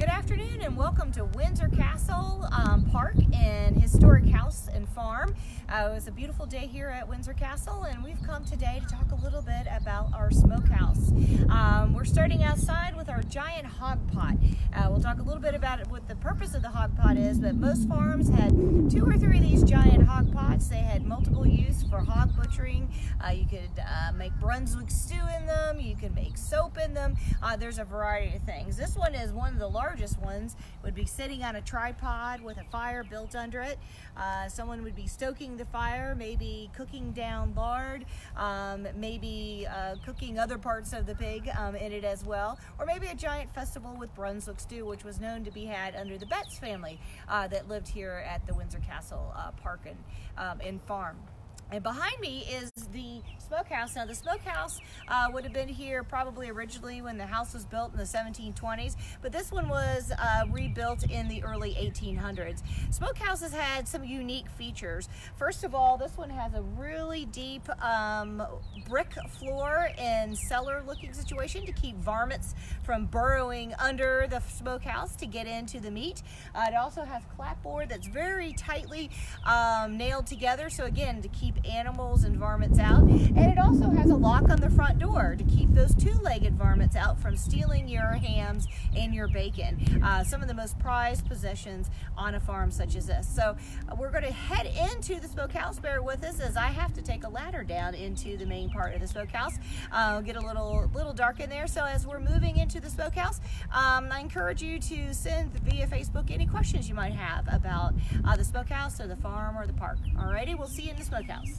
Good afternoon and welcome to Windsor Castle Park and Historic House and Farm. It was a beautiful day here at Windsor Castle, and we've come today to talk a little bit about our smokehouse. We're starting outside with our giant hog pot. We'll talk a little bit about what the purpose of the hog pot is, but most farms had 2 or 3 of these giant hog pots. They had multiple use for hog butchering. You could make Brunswick stew in them, you could make soap in them. There's a variety of things. This one is one of the largest ones. It would be sitting on a tripod with a fire built under it. Someone would be stoking the fire, maybe cooking down lard, maybe cooking other parts of the pig in it as well, or maybe a giant festival with Brunswick stew, which was known to be had under the Betts family that lived here at the Windsor Castle Park and Farm. And behind me is the smokehouse. Now the smokehouse would have been here probably originally when the house was built in the 1720s, but this one was rebuilt in the early 1800s. Smokehouses had some unique features. First of all, this one has a really deep brick floor and cellar looking situation to keep varmints from burrowing under the smokehouse to get into the meat. It also has clapboard that's very tightly nailed together, so again, to keep animals and varmints out. And it also has a lock on the front door to keep those 2-legged varmints out from stealing your hams and your bacon. Some of the most prized possessions on a farm such as this. So we're going to head into the smokehouse. Bear with us as I have to take a ladder down into the main part of the smokehouse. Get a little dark in there. So as we're moving into the smokehouse, I encourage you to send via Facebook any questions you might have about the smokehouse or the farm or the park. Alrighty, we'll see you in the smokehouse.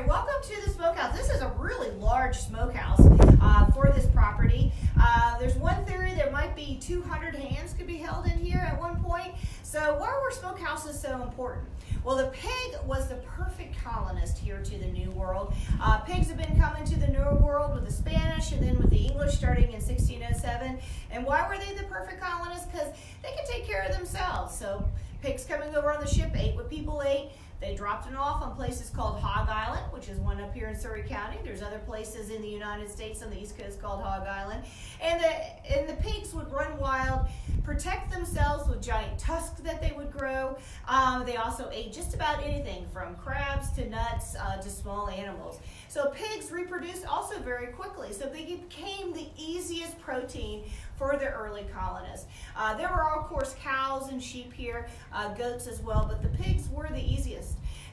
Welcome to the smokehouse. This is a really large smokehouse for this property. There's one theory there might be 200 hams could be held in here at one point. So why were smokehouses so important? Well, the pig was the perfect colonist here to the New World. Pigs have been coming to the New World with the Spanish and then with the English starting in 1607. And why were they the perfect colonists? Because they could take care of themselves. So pigs coming over on the ship ate what people ate. They dropped it off on places called Hog Island, which is one up here in Surrey County. There's other places in the United States on the East Coast called Hog Island. And the pigs would run wild, protect themselves with giant tusks that they would grow. They also ate just about anything from crabs to nuts to small animals. So pigs reproduced also very quickly. So they became the easiest protein for the early colonists. There were, of course, cows and sheep here, goats as well, but the pigs were the easiest.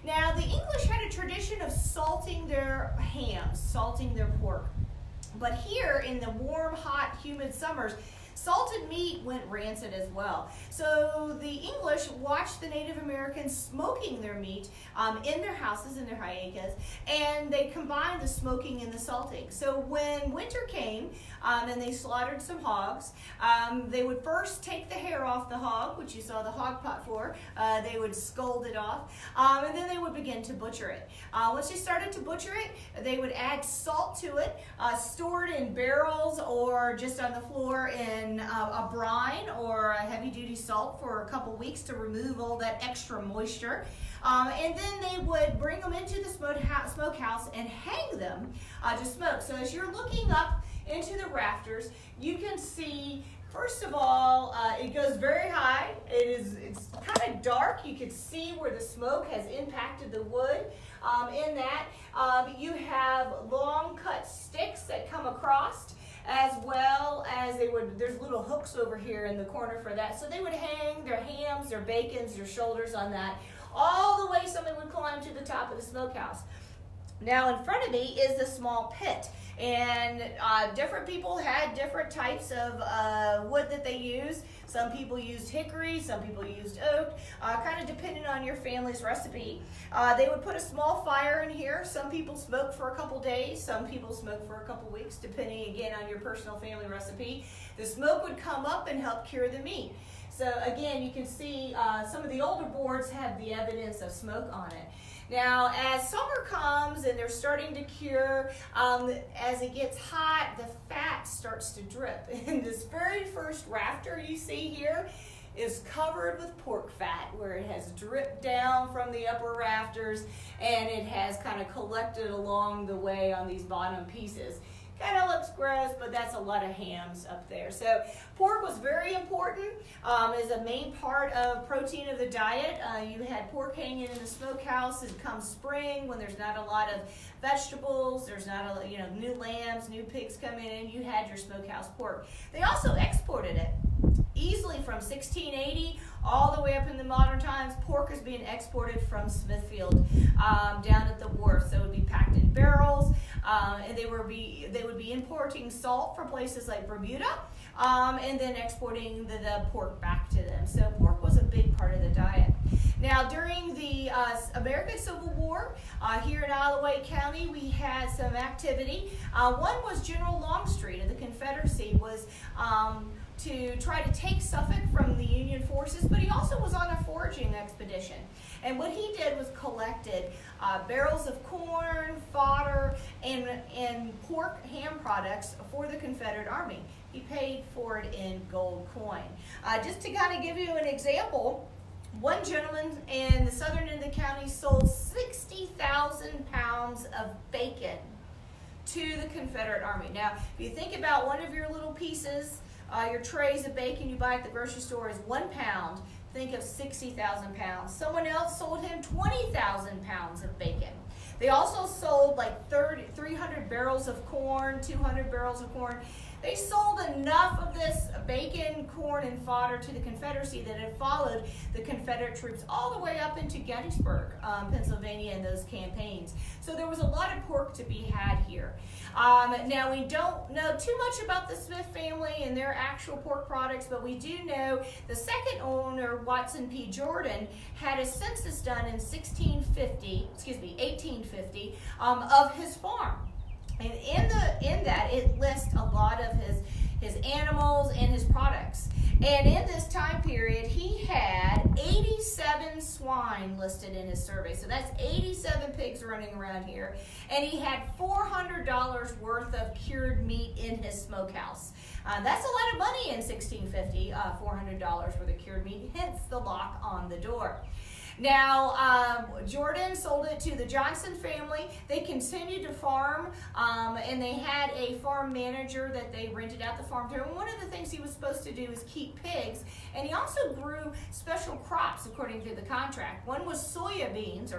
Now, the English had a tradition of salting their hams, salting their pork. But here in the warm, hot, humid summers, salted meat went rancid as well. So the English watched the Native Americans smoking their meat in their houses, in their hayekas, and they combined the smoking and the salting. So when winter came and they slaughtered some hogs, they would first take the hair off the hog, which you saw the hog pot for. They would scold it off, and then they would begin to butcher it. Once they started to butcher it, they would add salt to it, stored in barrels or just on the floor in a brine or a heavy-duty salt for a couple weeks to remove all that extra moisture. And then they would bring them into the smokehouse and hang them to smoke. So as you're looking up into the rafters, you can see, first of all, it goes very high. It's kind of dark. You can see where the smoke has impacted the wood. In that, you have long cut sticks that come across, as well as there's little hooks over here in the corner for that. So they would hang their hams, their bacons, their shoulders on that, all the way someone would climb to the top of the smokehouse. Now in front of me is the small pit. And different people had different types of wood that they used. Some people used hickory, some people used oak, kind of depending on your family's recipe. They would put a small fire in here. Some people smoked for a couple days, some people smoked for a couple weeks, depending again on your personal family recipe. The smoke would come up and help cure the meat. So again, you can see some of the older boards have the evidence of smoke on it. Now, as summer comes and they're starting to cure, as it gets hot, the fat starts to drip. And this very first rafter you see here is covered with pork fat, where it has dripped down from the upper rafters and it has kind of collected along the way on these bottom pieces. Kind of looks gross, but that's a lot of hams up there. So pork was very important as a main part of protein of the diet. You had pork hanging in the smokehouse, and come spring when there's not a lot of vegetables, there's not a new lambs, new pigs coming in, you had your smokehouse pork. They also exported it easily from 1680 all the way up in the modern times. Pork is being exported from Smithfield down at the wharf, so it would be packed in barrels, and they would be importing salt from places like Bermuda, and then exporting the pork back to them. So pork was a big part of the diet. Now, during the American Civil War, here in Isle of Wight County, we had some activity. One was General Longstreet of the Confederacy was to try to take Suffolk from the Union forces, but he also was on a foraging expedition. And what he did was collected barrels of corn, fodder, and pork ham products for the Confederate Army. He paid for it in gold coin. Just to kind of give you an example, one gentleman in the southern end of the county sold 60,000 pounds of bacon to the Confederate Army. Now, if you think about one of your little pieces, your trays of bacon you buy at the grocery store is 1 pound. Think of 60,000 pounds. Someone else sold him 20,000 pounds of bacon. They also sold like 300 barrels of corn, 200 barrels of corn. They sold enough of this bacon, corn, and fodder to the Confederacy that it followed the Confederate troops all the way up into Gettysburg, Pennsylvania, in those campaigns. So there was a lot of pork to be had here. Now, we don't know too much about the Smith family and their actual pork products, but we do know the second owner, Watson P. Jordan, had a census done in 1850, of his farm. And in that, it lists a lot of his animals and his products. And in this time period, he had 87 swine listed in his survey. So that's 87 pigs running around here. And he had $400 worth of cured meat in his smokehouse. That's a lot of money in 1650, $400 worth of cured meat, hence the lock on the door. Now, Jordan sold it to the Johnson family. They continued to farm, and they had a farm manager that they rented out the farm to. And one of the things he was supposed to do is keep pigs, and he also grew special crops according to the contract. One was soybeans,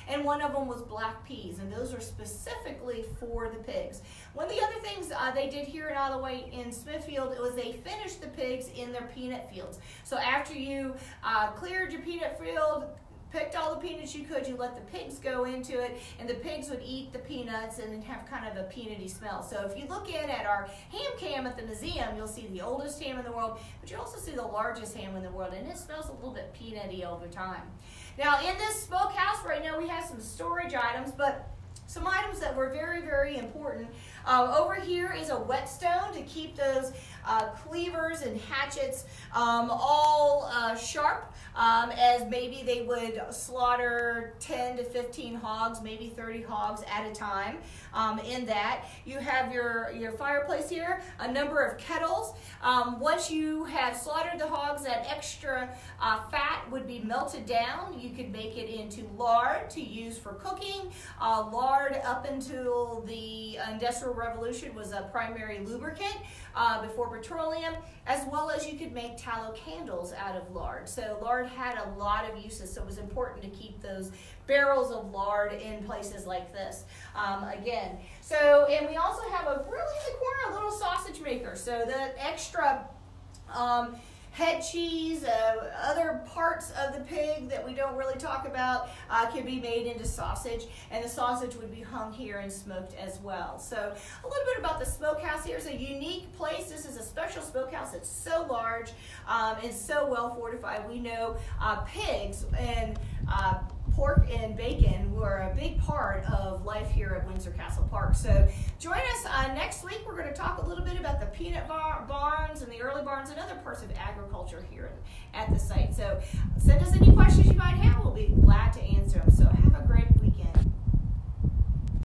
and one of them was black peas, and those are specifically for the pigs. One of the other things they did here in Isle of Wight in Smithfield was they finished the pigs in their peanut fields. So after you cleared your peanut field, picked all the peanuts you could, you let the pigs go into it, and the pigs would eat the peanuts and then have kind of a peanutty smell. So if you look in at our ham cam at the museum, you'll see the oldest ham in the world, but you also see the largest ham in the world, and it smells a little bit peanutty over time. Now, in this smokehouse right now, we have some storage items, but some items that were very, very important. Over here is a whetstone to keep those cleavers and hatchets all sharp, as maybe they would slaughter 10 to 15 hogs, maybe 30 hogs at a time. In that, you have your fireplace here, a number of kettles. Once you have slaughtered the hogs, that extra fat would be melted down. You could make it into lard to use for cooking. Lard, up until the Industrial Revolution, was a primary lubricant before petroleum, as well as you could make tallow candles out of lard. So lard had a lot of uses, so it was important to keep those barrels of lard in places like this. Again, so, and we also have really in the corner a little sausage maker. So the extra head cheese, other parts of the pig that we don't really talk about can be made into sausage, and the sausage would be hung here and smoked as well. So a little bit about the smokehouse. Here's a unique place. This is a special smokehouse. It's so large and so well fortified. We know pigs and pork and bacon were a big part of life here at Windsor Castle Park. So join us next week. We're going to talk a little bit about the peanut barns and the the early barns, and other parts of agriculture here at the site. So send us any questions you might have. We'll be glad